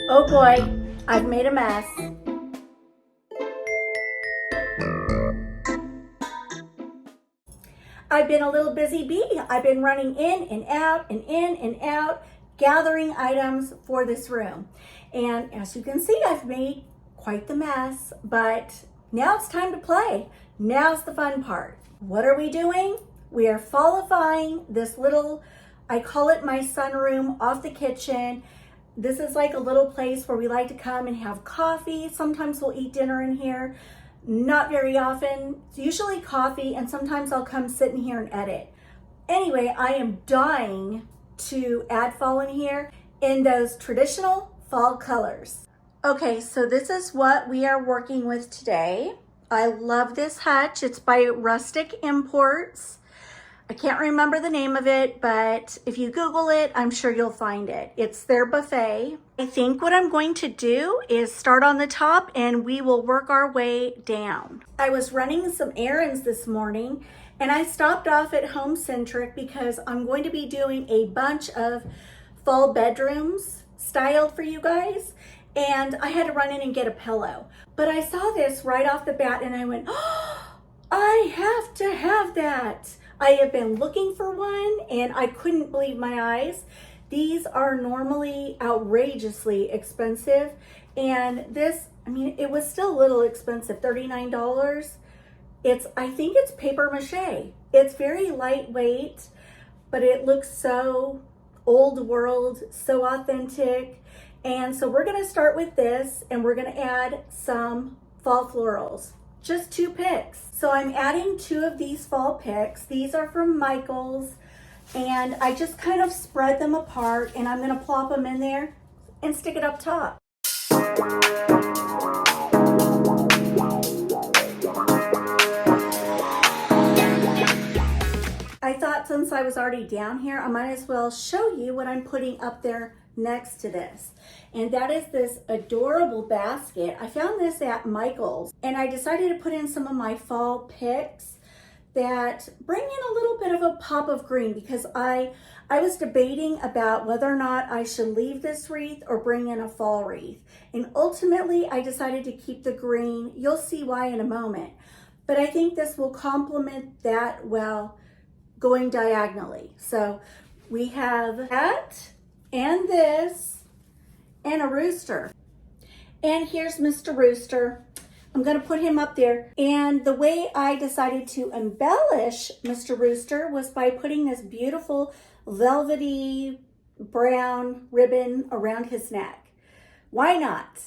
Oh boy, I've made a mess. I've been a little busy bee. I've been running in and out and in and out, gathering items for this room. And as you can see, I've made quite the mess, but now it's time to play. Now's the fun part. What are we doing? We are fallifying this little, I call it my sunroom off the kitchen. This is like a little place where we like to come and have coffee. Sometimes we'll eat dinner in here. Not very often. It's usually coffee, and sometimes I'll come sit in here and edit. Anyway, I am dying to add fall in here in those traditional fall colors. Okay, so this is what we are working with today. I love this hutch. It's by Rustic Imports. I can't remember the name of it, but if you Google it, I'm sure you'll find it. It's their buffet. I think what I'm going to do is start on the top and we will work our way down. I was running some errands this morning and I stopped off at Home Centric because I'm going to be doing a bunch of fall bedrooms styled for you guys. And I had to run in and get a pillow. But I saw this right off the bat and I went, oh, I have to have that. I have been looking for one and I couldn't believe my eyes. These are normally outrageously expensive. And this, I mean, it was still a little expensive, $39. I think it's paper mache. It's very lightweight, but it looks so old world, so authentic. And so we're gonna start with this and we're gonna add some fall florals. Just 2 picks. So I'm adding 2 of these fall picks. These are from Michael's and I just kind of spread them apart and I'm gonna plop them in there and stick it up top. I thought since I was already down here, I might as well show you what I'm putting up there next to this. And that is this adorable basket. I found this at Michael's and I decided to put in some of my fall picks that bring in a little bit of a pop of green because I was debating about whether or not I should leave this wreath or bring in a fall wreath. And ultimately I decided to keep the green. You'll see why in a moment. But I think this will complement that well going diagonally. So we have that and this and a rooster. And here's Mr. Rooster. I'm gonna put him up there. And the way I decided to embellish Mr. Rooster was by putting this beautiful velvety brown ribbon around his neck. Why not?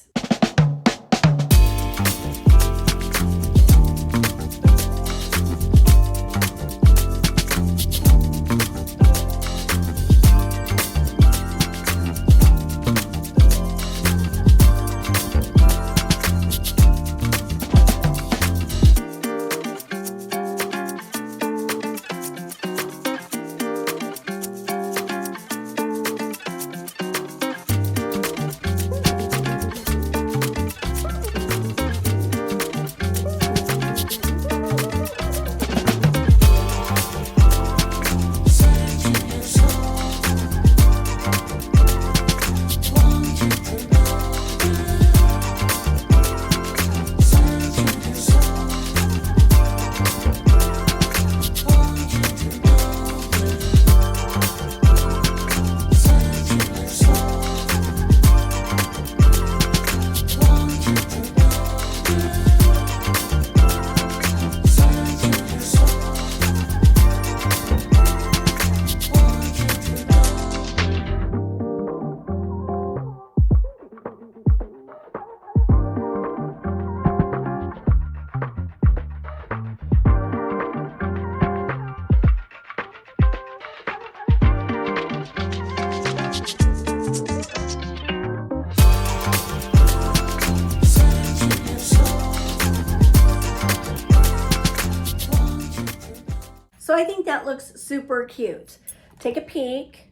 So I think that looks super cute. Take a peek.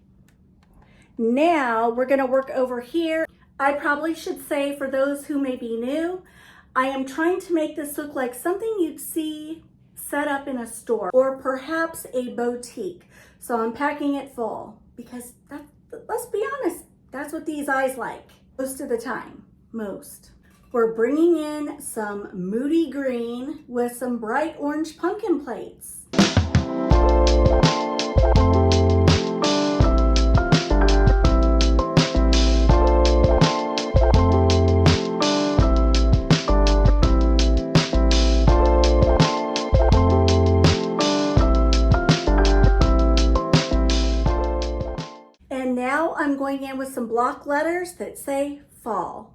Now we're gonna work over here. I probably should say, for those who may be new, I am trying to make this look like something you'd see set up in a store or perhaps a boutique. So I'm packing it full because let's be honest, that's what these eyes like. most of the time, most. We're bringing in some moody green with some bright orange pumpkin plates. And now I'm going in with some block letters that say fall.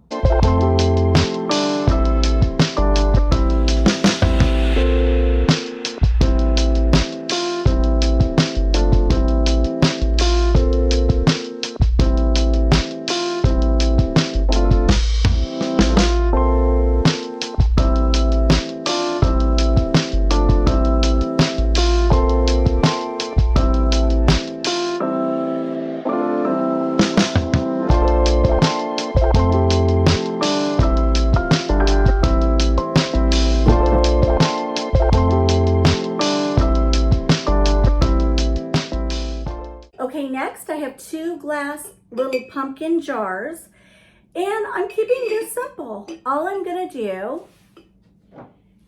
Okay, next I have 2 glass little pumpkin jars, and I'm keeping this simple. All I'm gonna do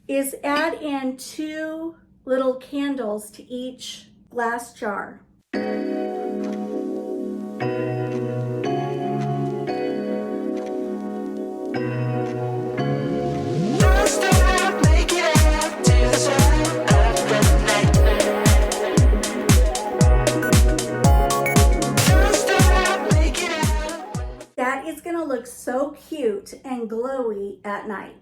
is add in 2 little candles to each glass jar. That is gonna look so cute and glowy at night.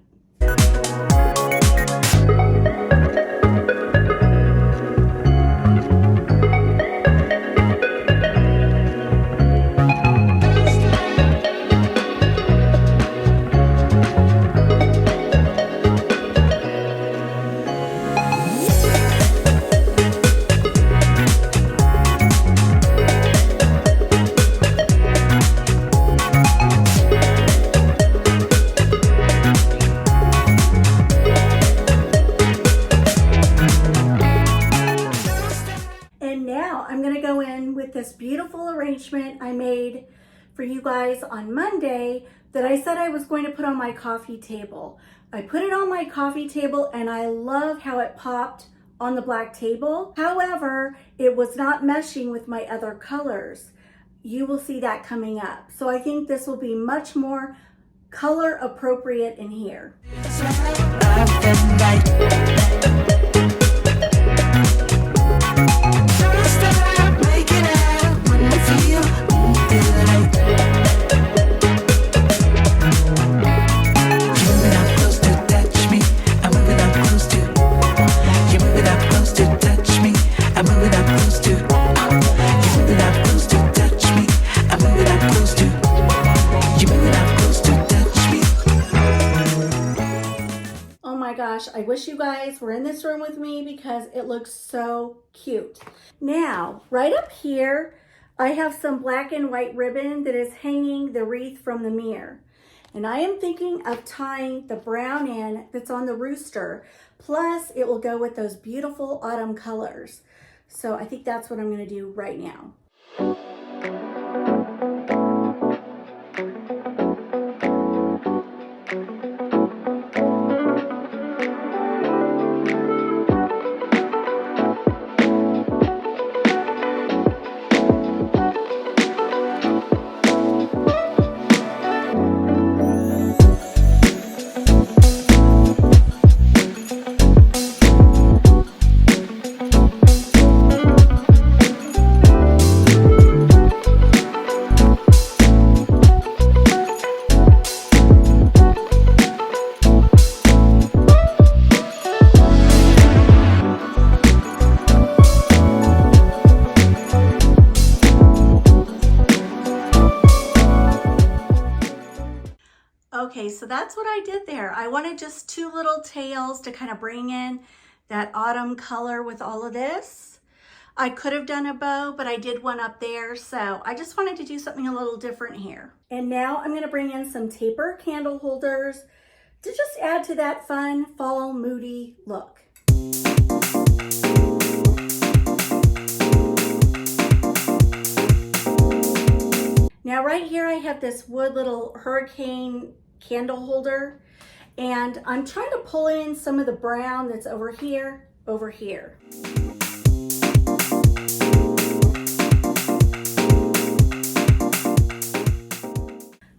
I'm going to go in with this beautiful arrangement I made for you guys on Monday that I said I was going to put on my coffee table. I put it on my coffee table and I love how it popped on the black table. However, it was not meshing with my other colors. You will see that coming up. So I think this will be much more color appropriate in here. I wish you guys were in this room with me because it looks so cute. Now, right up here, I have some black and white ribbon that is hanging the wreath from the mirror. And I am thinking of tying the brown in that's on the rooster. Plus, it will go with those beautiful autumn colors. So I think that's what I'm going to do right now. Okay, so that's what I did there. I wanted just 2 little tails to kind of bring in that autumn color with all of this. I could have done a bow, but I did one up there, so I just wanted to do something a little different here. And now I'm going to bring in some taper candle holders to just add to that fun fall moody look. Now right here I I have this wood little hurricane candle holder, and I'm trying to pull in some of the brown that's over here.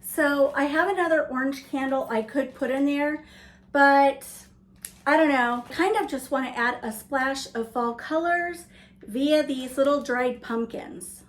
So I have another orange candle I could put in there, but I don't know. Kind of just want to add a splash of fall colors via these little dried pumpkins.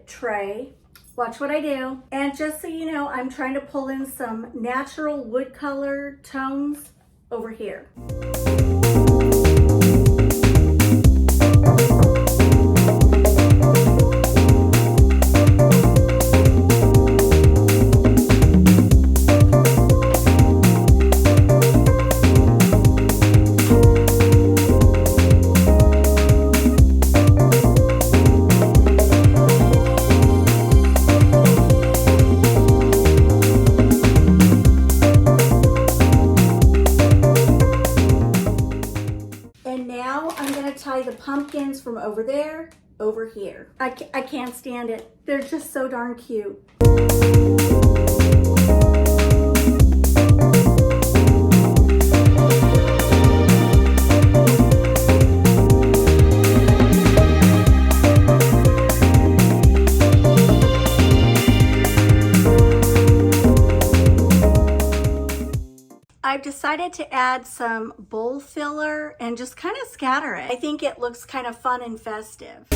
Tray. Watch what I do. And just so you know, I'm trying to pull in some natural wood color tones over here. Tie the pumpkins from over there over here. I can't stand it. They're just so darn cute. I've decided to add some bowl filler and just kind of scatter it. I think it looks kind of fun and festive.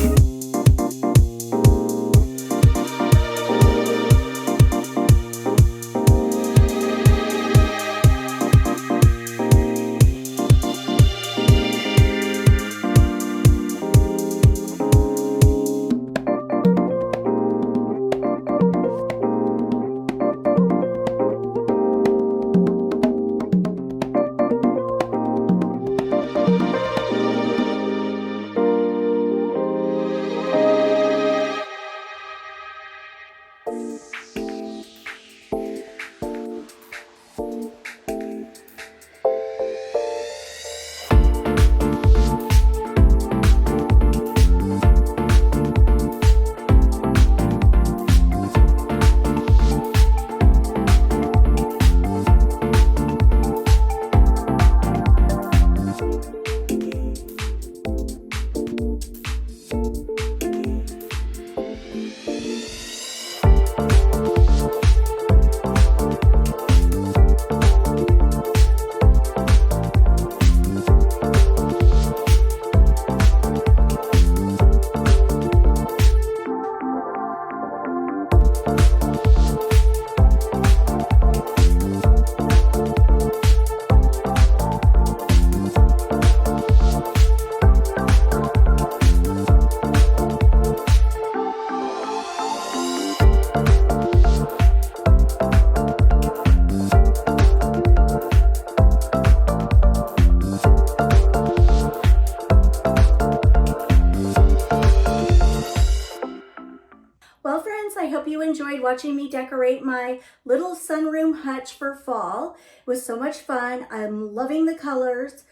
I hope you enjoyed watching me decorate my little sunroom hutch for fall. It was so much fun. I'm loving the colors.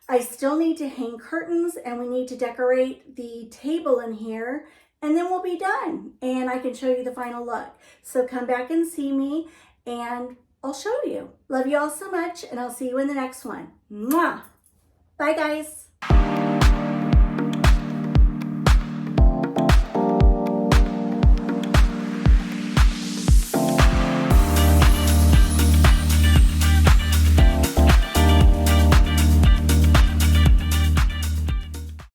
I still need to hang curtains and we need to decorate the table in here, and then we'll be done and I can show you the final look. So come back and see me and I'll show you. Love you all so much, and I'll see you in the next one. Mwah! Bye guys.